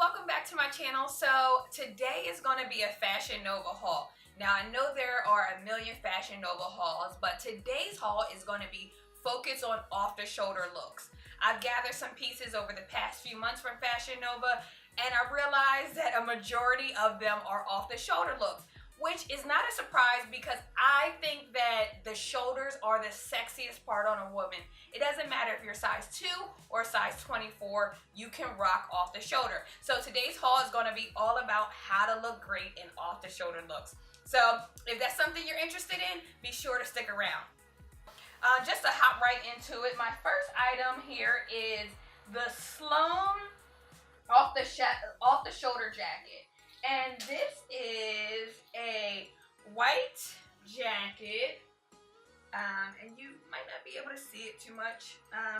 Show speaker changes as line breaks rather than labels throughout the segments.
welcome back to my channel. So today is going to be a Fashion Nova haul. Now I know there are a million Fashion Nova hauls, but today's haul is going to be focused on off-the-shoulder looks. I've gathered some pieces over the past few months from Fashion Nova, and I realized that a majority of them are off-the-shoulder looks, which is not a surprise because I think that the shoulders are the sexiest part on a woman. It doesn't matter if you're size 2 or size 24, you can rock off the shoulder. So today's haul is gonna be all about how to look great in off the shoulder looks. So if that's something you're interested in, be sure to stick around. Just to hop right into it, my first item here is the Sloane off the shoulder jacket. And this is a white jacket, and you might not be able to see it too much,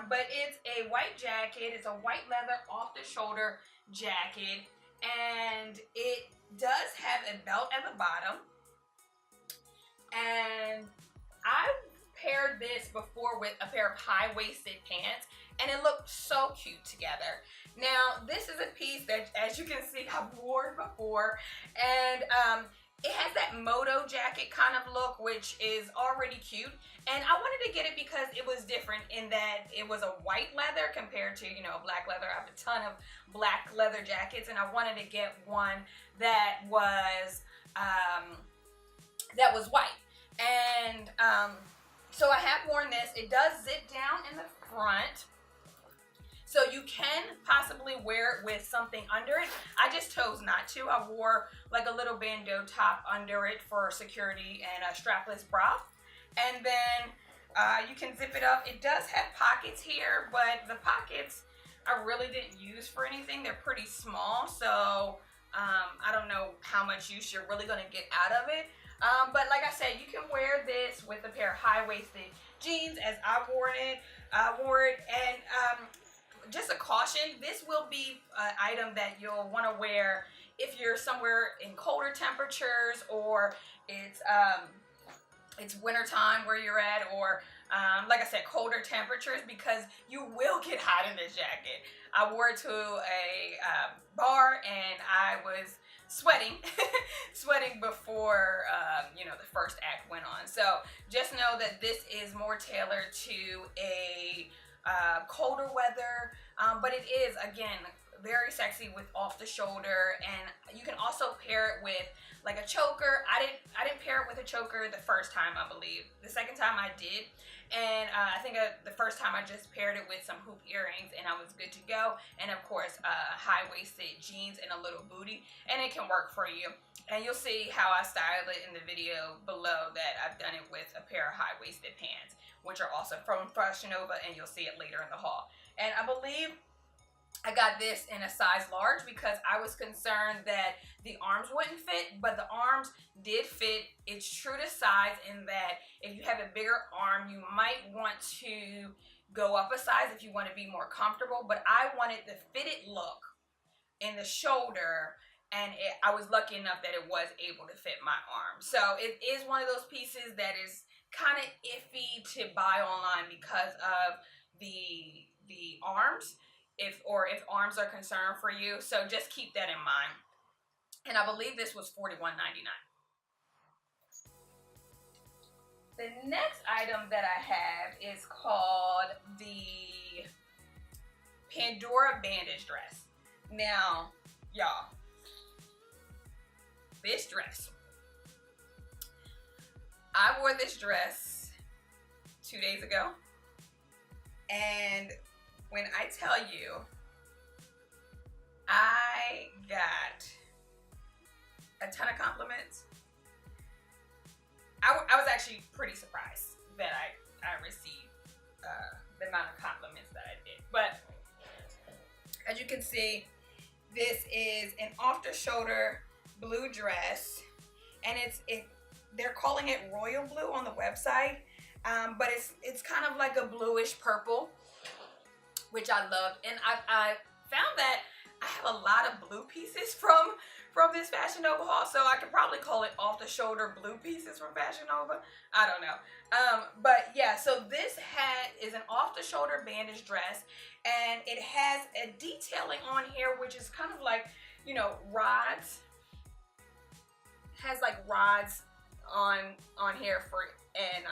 but it's a white jacket. It's a white leather off the shoulder jacket, and it does have a belt at the bottom. And I've paired this before with a pair of high-waisted pants, and it looked so cute together. Now, this is a piece that, as you can see, I've worn before, and it has that moto jacket kind of look, which is already cute. And I wanted to get it because it was different in that it was a white leather compared to, you know, black leather. I have a ton of black leather jackets, and I wanted to get one that was white. And so I have worn this. It does zip down in the front, so you can possibly wear it with something under it. I just chose not to. I wore like a little bandeau top under it for security and a strapless bra. And then you can zip it up. It does have pockets here, but the pockets I really didn't use for anything. They're pretty small, so I don't know how much use you're really gonna get out of it. But like I said, you can wear this with a pair of high-waisted jeans as I wore it. And just a caution, this will be an item that you'll want to wear if you're somewhere in colder temperatures, or it's winter time where you're at, or like I said, colder temperatures, because you will get hot in this jacket. I wore it to a bar, and I was sweating before you know, the first act went on. So just know that this is more tailored to a colder weather, but it is, again, very sexy with off the shoulder. And you can also pair it with like a choker. I didn't pair it with a choker the first time, I believe. The second time I did, and I think the first time I just paired it with some hoop earrings, and I was good to go. And of course, high-waisted jeans and a little booty, and it can work for you. And you'll see how I styled it in the video below, that I've done it with a pair of high-waisted pants, which are also from Fashion Nova, and you'll see it later in the haul. And I believe I got this in a size large because I was concerned that the arms wouldn't fit, but the arms did fit. It's true to size in that if you have a bigger arm, you might want to go up a size if you want to be more comfortable, but I wanted the fitted look in the shoulder, and I was lucky enough that it was able to fit my arm. So it is one of those pieces that is kind of iffy to buy online because of the arms, if arms are concerned for you. So just keep that in mind. And I believe this was $41.99. The next item that I have is called the Pandora bandage dress. Now, y'all, this dress, I wore this dress 2 days ago, and when I tell you, I got a ton of compliments. I was actually pretty surprised that I received the amount of compliments that I did. But as you can see, this is an off-the-shoulder blue dress, and they're calling it royal blue on the website, but it's kind of like a bluish purple, which I loved. And I found that I have a lot of blue pieces from this Fashion Nova haul, so I could probably call it off the shoulder blue pieces from Fashion Nova. I don't know. But yeah, so this is an off-the-shoulder bandage dress, and it has a detailing on here, which is kind of like, you know, rods. Has like rods on here for, and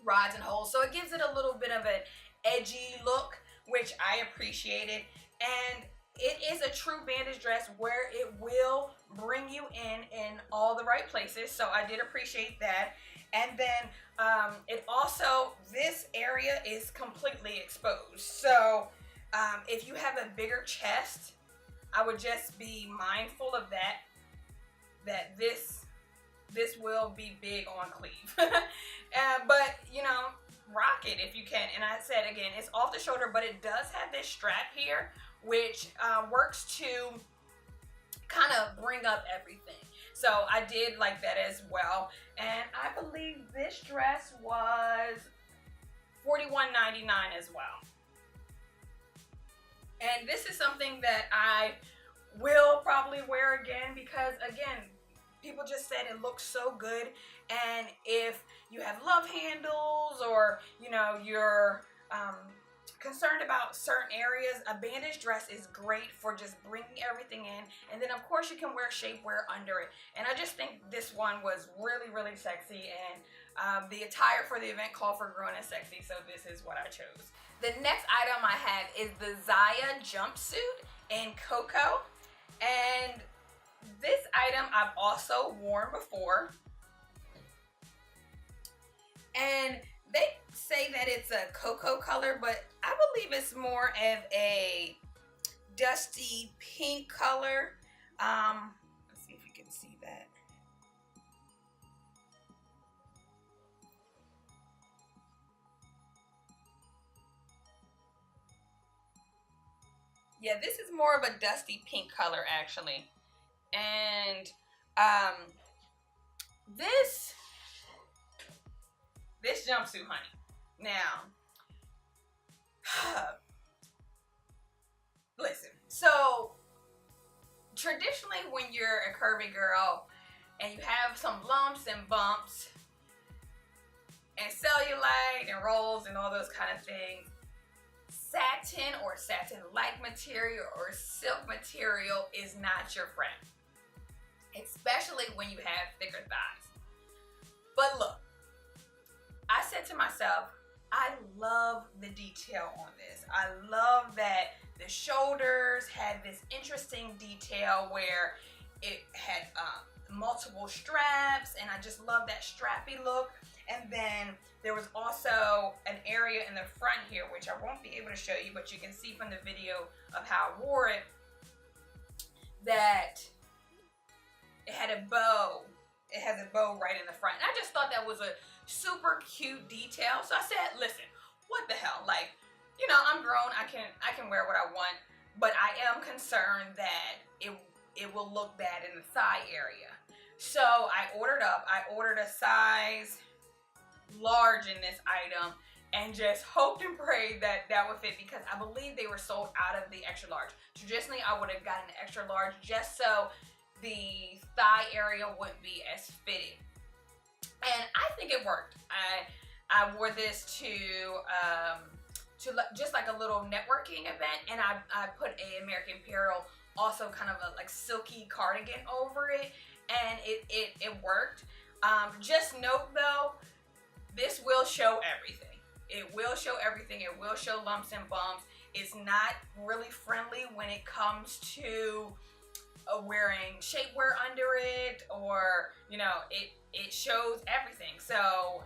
rods and holes, so it gives it a little bit of an edgy look, which I appreciated. And it is a true bandage dress where it will bring you in all the right places, so I did appreciate that. And then it also, this area is completely exposed, so if you have a bigger chest, I would just be mindful of that this will be big on cleave. But you know, rock it if you can. And I said again, it's off the shoulder, but it does have this strap here, which works to kind of bring up everything. So I did like that as well. And I believe this dress was $41.99 as well. And this is something that I will probably wear again, because again, people just said it looks so good. And if you have love handles, or you know, you're concerned about certain areas, a bandage dress is great for just bringing everything in. And then of course you can wear shapewear under it. And I just think this one was really, really sexy, and the attire for the event called for grown and sexy, so this is what I chose. The next item I have is the Zaya jumpsuit in Cocoa, and this item I've also worn before, and they say that it's a cocoa color, but I believe it's more of a dusty pink color. Let's see if you can see that. Yeah, this is more of a dusty pink color actually. And this jumpsuit, honey. Now, listen. So traditionally, when you're a curvy girl and you have some lumps and bumps and cellulite and rolls and all those kind of things, satin or satin-like material or silk material is not your friend, especially when you have thicker thighs. But look, I said to myself, I love the detail on this. I love that the shoulders had this interesting detail where it had multiple straps, and I just love that strappy look. And then there was also an area in the front here, which I won't be able to show you, but you can see from the video of how I wore it, that it had a bow. It has a bow right in the front. And I just thought that was a super cute detail. So I said, listen, what the hell? Like, you know, I'm grown. I can wear what I want, but I am concerned that it will look bad in the thigh area. So I ordered up. I ordered a size large in this item and just hoped and prayed that that would fit, because I believe they were sold out of the extra large. Traditionally, I would have gotten the extra large just so the thigh area wouldn't be as fitted. And I think it worked. I wore this to just like a little networking event, and I put a American Apparel, also kind of a like silky cardigan over it, and it worked. Just note though, this will show everything. It will show everything. It will show lumps and bumps. It's not really friendly when it comes to wearing shapewear under it, or you know, it shows everything. So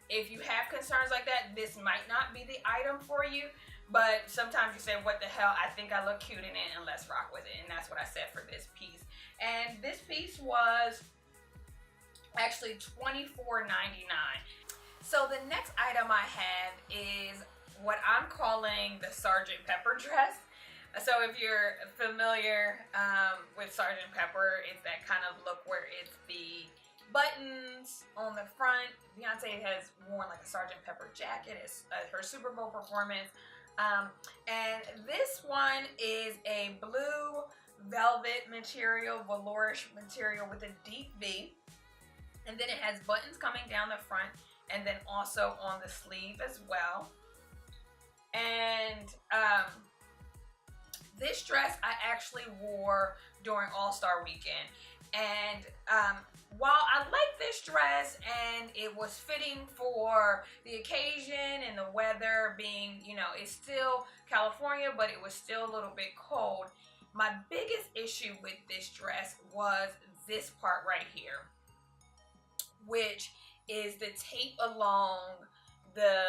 if you have concerns like that, this might not be the item for you. But sometimes you say, what the hell, I think I look cute in it, and let's rock with it. And that's what I said for this piece. And this piece was actually $24.99. So the next item I have is what I'm calling the Sgt. Pepper dress. So if you're familiar with Sgt. Pepper, it's that kind of look where it's the buttons on the front. Beyonce has worn like a Sgt. Pepper jacket. It's her Super Bowl performance. And this one is a blue velvet material, velourish material with a deep V. And then it has buttons coming down the front. and then also on the sleeve as well. And this dress I actually wore during All-Star weekend. And while I like this dress and it was fitting for the occasion and the weather being, you know, it's still California, but it was still a little bit cold, my biggest issue with this dress was this part right here, which is the tape along the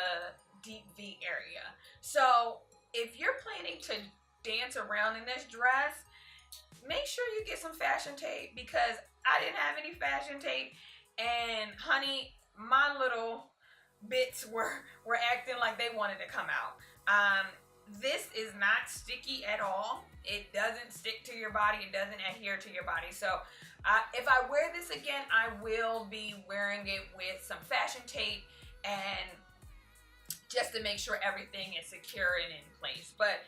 deep V area. So if you're planning to dance around in this dress, make sure you get some fashion tape, because I didn't have any fashion tape, and honey, my little bits were acting like they wanted to come out. This is not sticky at all. It doesn't stick to your body. It doesn't adhere to your body. So if I wear this again, I will be wearing it with some fashion tape, and just to make sure everything is secure and in place. But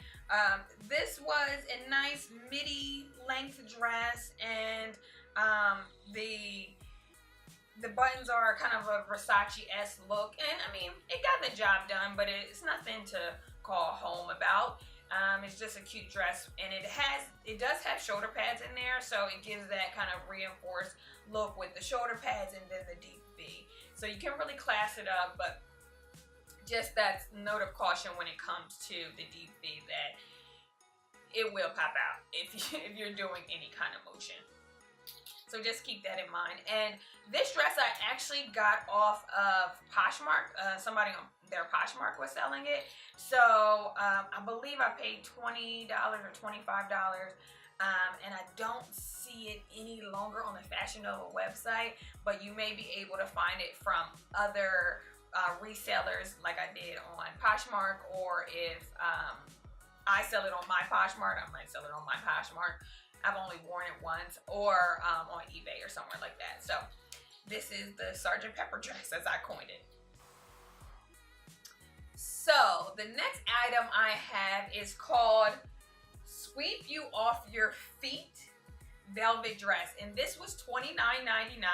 this was a nice midi length dress, and the buttons are kind of a Versace-esque look, and I mean, it got the job done, but it's nothing to call home about. It's just a cute dress, and it does have shoulder pads in there, so it gives that kind of reinforced look with the shoulder pads and then the deep V. So you can really class it up, but just that note of caution when it comes to the deep V, that it will pop out if you're doing any kind of motion. So just keep that in mind. And this dress I actually got off of Poshmark. Somebody on their Poshmark was selling it. So I believe I paid $20 or $25. And I don't see it any longer on the Fashion Nova website, but you may be able to find it from other resellers like I did on Poshmark, or if I sell it on my Poshmark, I might sell it on my Poshmark. I've only worn it once, or on eBay or somewhere like that. So this is the Sgt. Pepper dress as I coined it. So the next item I have is called Sweep You Off Your Feet velvet dress, and this was $29.99.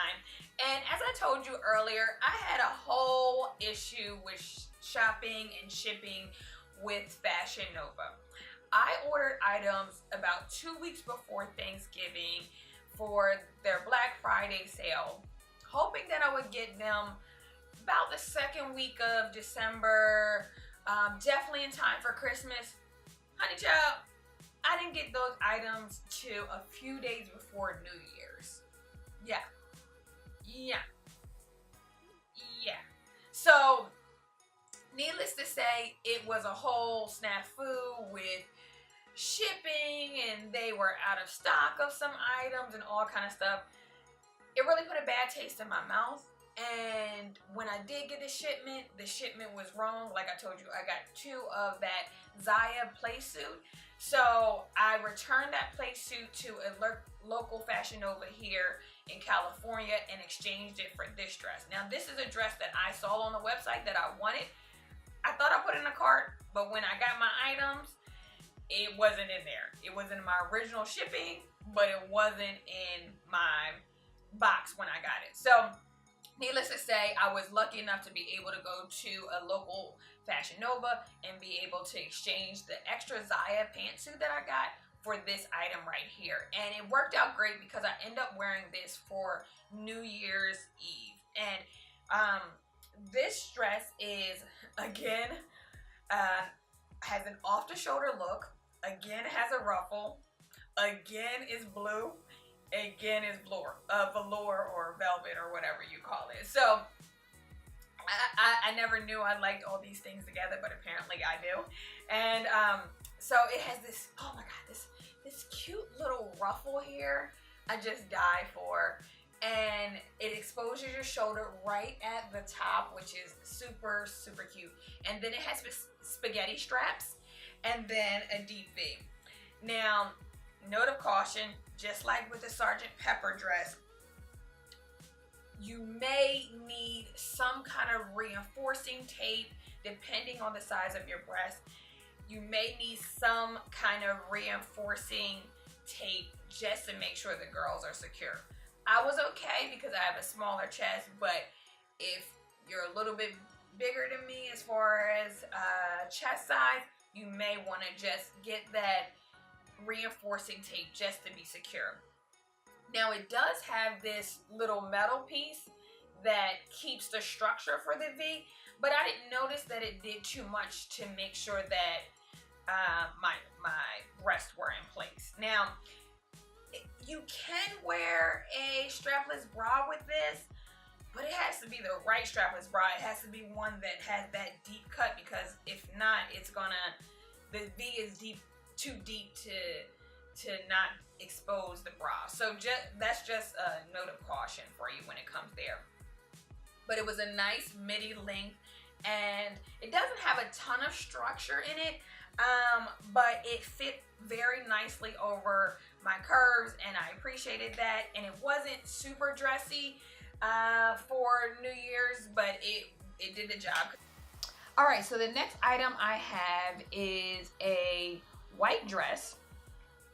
And as I told you earlier, I had a whole issue with shopping and shipping with Fashion Nova. I ordered items about 2 weeks before Thanksgiving for their Black Friday sale, hoping that I would get them about the second week of December, definitely in time for Christmas. Honey child, I didn't get those items till a few days before New Year's. Yeah. So, needless to say, it was a whole snafu with shipping, and they were out of stock of some items and all kind of stuff. It really put a bad taste in my mouth. And when I did get the shipment was wrong. Like I told you, I got 2 of that Zaya play suit. So I returned that play suit to a local Fashion Nova here in California and exchanged it for this dress. Now this is a dress that I saw on the website that I wanted. I thought I put it in a cart, but when I got my items, it wasn't in there. It was in my original shipping, but it wasn't in my box when I got it. So needless to say, I was lucky enough to be able to go to a local Fashion Nova and be able to exchange the extra Zaya pantsuit that I got for this item right here. And it worked out great because I ended up wearing this for New Year's Eve. And this dress is, again, has an off-the-shoulder look. Again, has a ruffle. Again, is blue. Again, is velour or velvet or whatever you call it. So I never knew I liked all these things together, but apparently I do. And so it has this, oh my god, this cute little ruffle here I just die for. And it exposes your shoulder right at the top, which is super, super cute. And then it has spaghetti straps and then a deep V. Now, note of caution, just like with the Sgt. Pepper dress, you may need some kind of reinforcing tape depending on the size of your breast. You may need some kind of reinforcing tape just to make sure the girls are secure. I was okay because I have a smaller chest, but if you're a little bit bigger than me as far as chest size, you may want to just get that reinforcing tape just to be secure. Now it does have this little metal piece that keeps the structure for the V, but I didn't notice that it did too much to make sure that my breasts were in place. Now, you can wear a strapless bra with this, but it has to be the right strapless bra. It has to be one that has that deep cut, because if not, it's gonna, the V is too deep to not expose the bra. So that's just a note of caution for you when it comes there. But it was a nice midi length, and it doesn't have a ton of structure in it, but it fit very nicely over my curves, and I appreciated that. And it wasn't super dressy for New Year's, but it did the job. All right, so the next item I have is a white dress.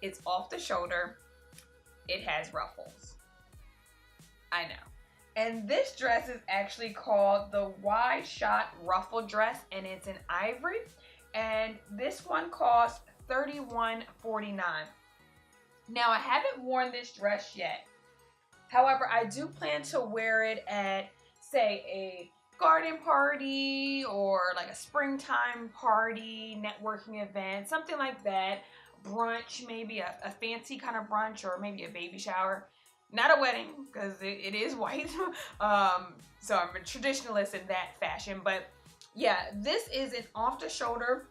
It's off the shoulder. It has ruffles. I know. And this dress is actually called the wide shot ruffle dress, and it's in ivory. And this one costs $31.49. Now, I haven't worn this dress yet. However, I do plan to wear it at, say, a garden party or like a springtime party, networking event, something like that. Brunch, maybe a fancy kind of brunch, or maybe a baby shower. Not a wedding, because it is white. So I'm a traditionalist in that fashion. But yeah, this is an off-the-shoulder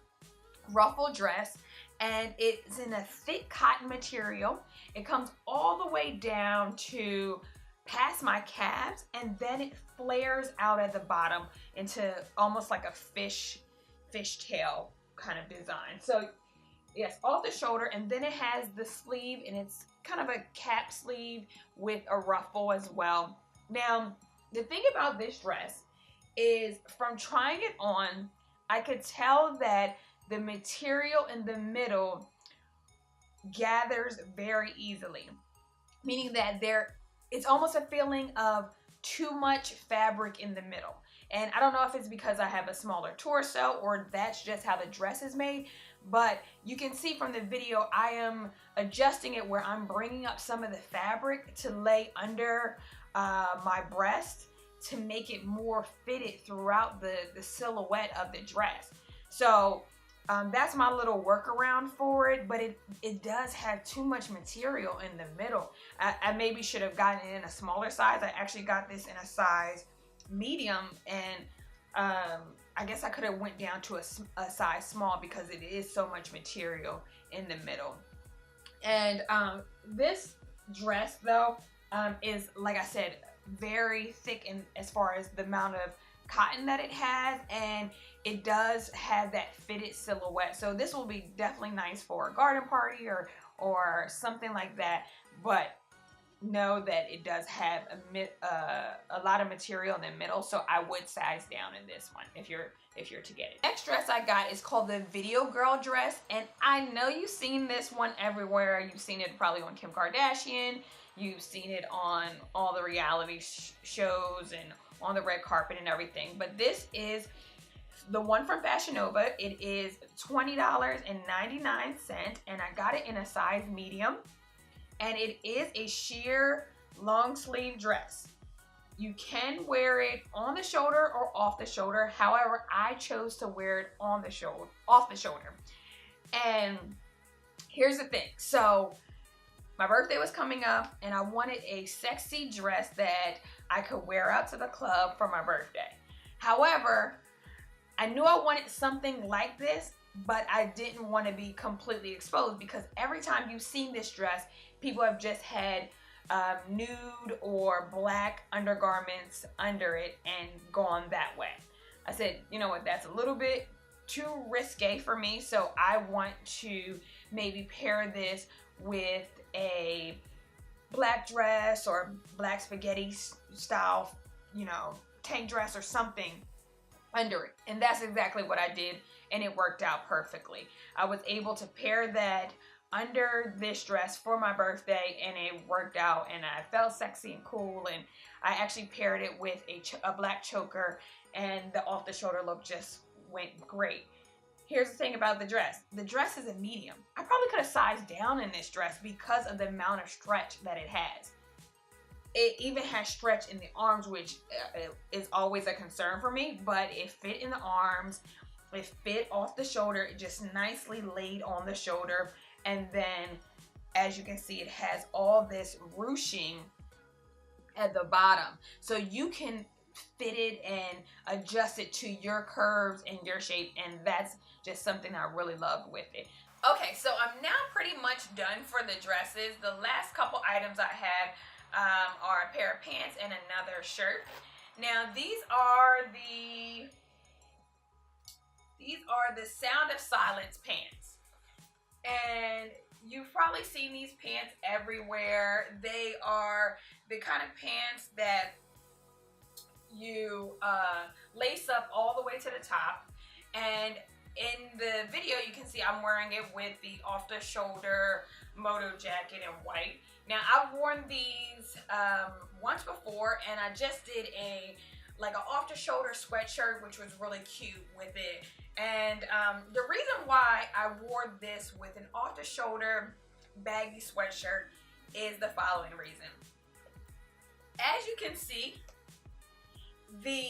ruffle dress, and it's in a thick cotton material. It comes all the way down to past my calves, and then it flares out at the bottom into almost like a fishtail kind of design. So yes, off the shoulder, and then it has the sleeve, and it's kind of a cap sleeve with a ruffle as well. Now, the thing about this dress is, from trying it on, I could tell that the material in the middle gathers very easily, meaning that it's almost a feeling of too much fabric in the middle. And I don't know if it's because I have a smaller torso or that's just how the dress is made, but you can see from the video, I am adjusting it where I'm bringing up some of the fabric to lay under my breast to make it more fitted throughout the silhouette of the dress. So that's my little workaround for it, but it does have too much material in the middle. I maybe should have gotten it in a smaller size. I actually got this in a size medium, and I guess I could have went down to a size small because it is so much material in the middle. And this dress though is, like I said, very thick in as far as the amount of cotton that it has, and it does have that fitted silhouette. So this will be definitely nice for a garden party or something like that. But know that it does have a lot of material in the middle, so I would size down in this one if you're to get it. Next dress I got is called the Video Girl dress, and I know you've seen this one everywhere. You've seen it probably on Kim Kardashian, you've seen it on all the reality shows and on the red carpet and everything, but this is the one from Fashion Nova. It is $20.99, and I got it in a size medium. And it is a sheer long sleeve dress. You can wear it on the shoulder or off the shoulder. However, I chose to wear it on the shoulder, off the shoulder. And here's the thing. So my birthday was coming up, and I wanted a sexy dress that I could wear out to the club for my birthday. However, I knew I wanted something like this, but I didn't want to be completely exposed, because every time you've seen this dress, people have just had nude or black undergarments under it and gone that way. I said, you know what, that's a little bit too risque for me, so I want to maybe pair this with a black dress or black spaghetti style, you know, tank dress or something under it. And that's exactly what I did, and it worked out perfectly. I was able to pair that under this dress for my birthday, and it worked out, and I felt sexy and cool, and I actually paired it with a black choker, and the off the shoulder look just went great. Here's the thing about the dress. The dress is a medium. I probably could have sized down in this dress because of the amount of stretch that it has. It even has stretch in the arms, which is always a concern for me, but it fit in the arms, it fit off the shoulder, it just nicely laid on the shoulder, and then as you can see, it has all this ruching at the bottom, so you can fit it and adjust it to your curves and your shape, and that's just something I really loved with it. Okay, so I'm now pretty much done for the dresses. The last couple items I have are a pair of pants and another shirt. Now these are the Sound of Silence pants, and you've probably seen these pants everywhere. They are the kind of pants that you lace up all the way to the top, and in the video you can see I'm wearing it with the off the shoulder moto jacket in white. Now I've worn these once before, and I just did like an off the shoulder sweatshirt, which was really cute with it. And the reason why I wore this with an off the shoulder baggy sweatshirt is the following reason. As you can see, the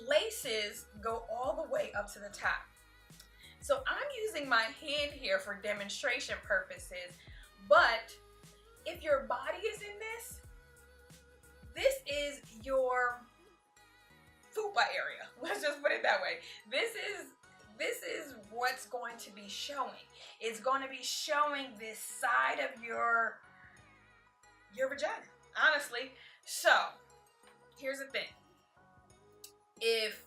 laces go all the way up to the top. So I'm using my hand here for demonstration purposes, but if your body is in this, this is your fupa area. Let's just put it that way. This is what's going to be showing. It's going to be showing this side of your vagina, honestly. So here's the thing. If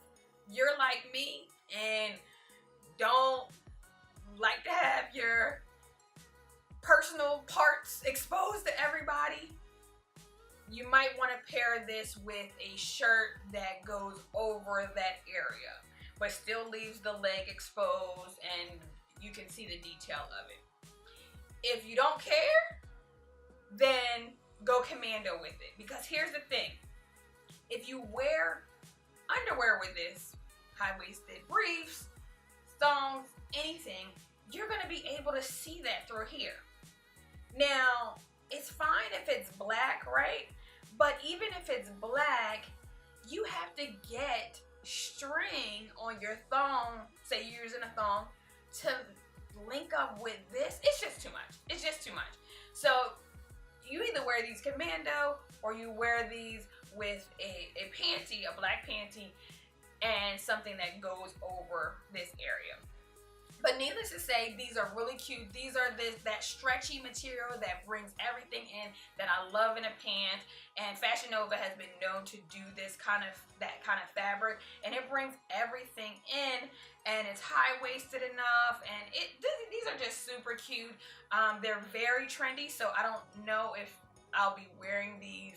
you're like me and don't like to have your personal parts exposed to everybody, you might want to pair this with a shirt that goes over that area, but still leaves the leg exposed and you can see the detail of it. If you don't care, then go commando with it. Because here's the thing. If you wear underwear with this, high-waisted briefs, thongs, anything, you're going to be able to see that through here. Now, it's fine if it's black, right? But even if it's black, you have to get string on your thong, say you're using a thong, to link up with this. It's just too much. It's just too much. So you either wear these commando or you wear these with a panty, a black panty, and something that goes over this area. But needless to say, these are really cute. These are that stretchy material that brings everything in that I love in a pant. And Fashion Nova has been known to do that kind of fabric, and it brings everything in. And it's high-waisted enough, and these are just super cute. They're very trendy, so I don't know if I'll be wearing these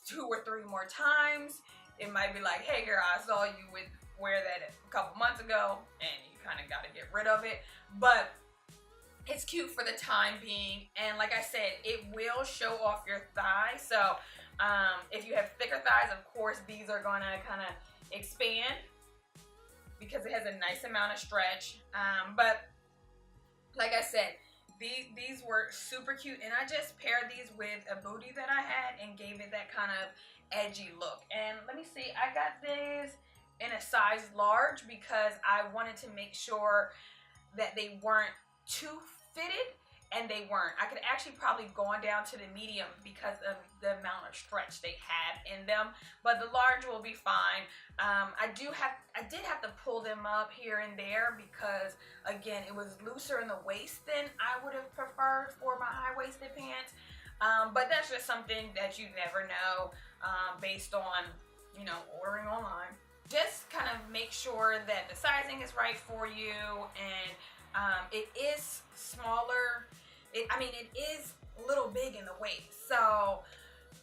2 or 3 more times. It might be like, hey girl, I saw you wear that a couple months ago, and you kind of got to get rid of it. But it's cute for the time being, and like I said, it will show off your thigh. So if you have thicker thighs, of course these are going to kind of expand because it has a nice amount of stretch. But like I said, these were super cute, and I just paired these with a bootie that I had and gave it that kind of edgy look. And let me see, I got this in a size large because I wanted to make sure that they weren't too fitted, and they weren't. I could actually probably gone down to the medium because of the amount of stretch they had in them, but the large will be fine. I did have to pull them up here and there because, again, it was looser in the waist than I would have preferred for my high-waisted pants. But that's just something that you never know based on, ordering online. Just kind of make sure that the sizing is right for you, and it is smaller. It is a little big in the waist, so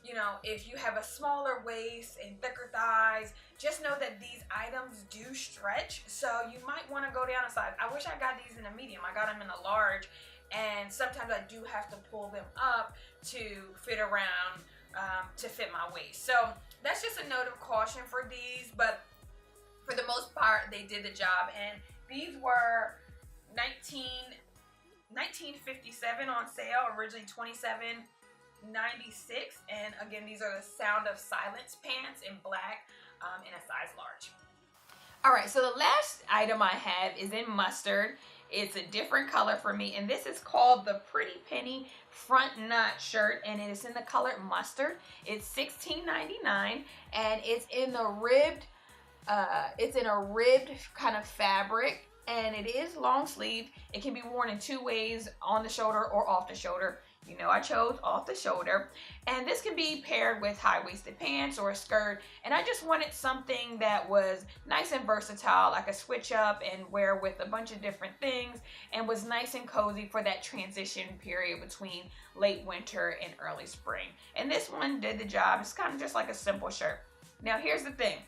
you know, if you have a smaller waist and thicker thighs, just know that these items do stretch, so you might want to go down a size. I wish I got these in a medium. I got them in a large, and sometimes I do have to pull them up to fit around, to fit my waist. So that's just a note of caution for these, but for the most part, they did the job. And these were $19.57 on sale, originally $27.96. And again, these are the Sound of Silence pants in black, in a size large. All right, so the last item I have is in mustard. It's a different color for me, and this is called the Pretty Penny front knot shirt, and it is in the color mustard. It's $16.99, and it's in a ribbed kind of fabric, and it is long sleeve. It can be worn in two ways, on the shoulder or off the shoulder. You know, I chose off the shoulder, and this can be paired with high-waisted pants or a skirt, and I just wanted something that was nice and versatile. I could switch up and wear with a bunch of different things, and was nice and cozy for that transition period between late winter and early spring. And this one did the job. It's kind of just like a simple shirt. Now, here's the thing.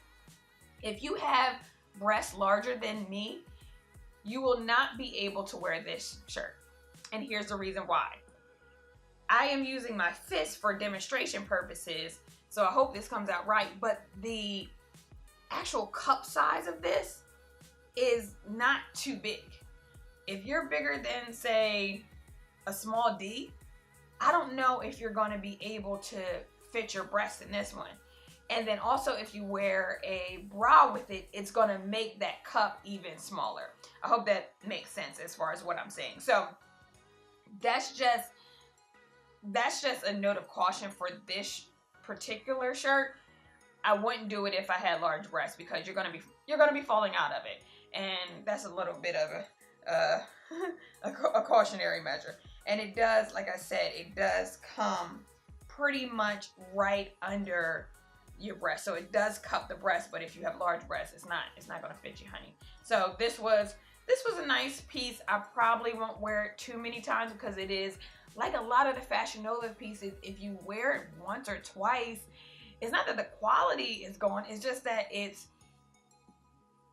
If you have breasts larger than me, you will not be able to wear this shirt, and here's the reason why. I am using my fist for demonstration purposes, so I hope this comes out right, but the actual cup size of this is not too big. If you're bigger than, say, a small D, I don't know if you're going to be able to fit your breast in this one. And then also, if you wear a bra with it, it's going to make that cup even smaller. I hope that makes sense as far as what I'm saying. So that's just a note of caution for this particular shirt. I wouldn't do it if I had large breasts, because you're gonna be falling out of it, and that's a little bit of a cautionary measure. And it does, like I said, it does come pretty much right under your breast, so it does cup the breast. But if you have large breasts, it's not gonna fit you, honey. So this was a nice piece. I probably won't wear it too many times, because it is like a lot of the Fashion Nova pieces. If you wear it once or twice, it's not that the quality is gone, it's just that if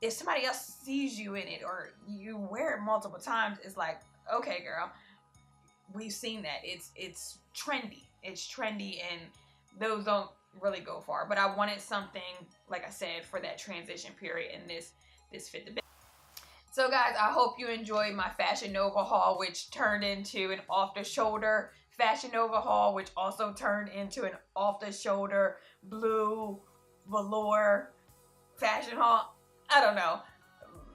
somebody else sees you in it, or you wear it multiple times, it's like, okay, girl, we've seen that. It's trendy. It's trendy, and those don't really go far. But I wanted something, like I said, for that transition period, and this fit the bill. So guys, I hope you enjoyed my Fashion Nova haul, which turned into an off-the-shoulder Fashion Nova haul, which also turned into an off-the-shoulder blue velour fashion haul. I don't know.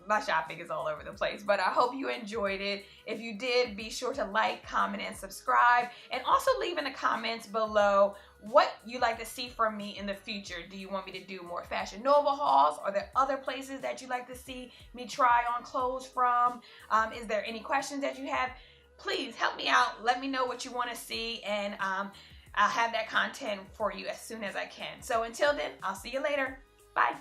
My shopping is all over the place, but I hope you enjoyed it. If you did, be sure to like, comment, and subscribe. And also leave in the comments below what you like to see from me in the future. Do you want me to do more Fashion Nova hauls? Are there other places that you'd like to see me try on clothes from? Is there any questions that you have? Please help me out. Let me know what you want to see, and I'll have that content for you as soon as I can. So until then, I'll see you later. Bye.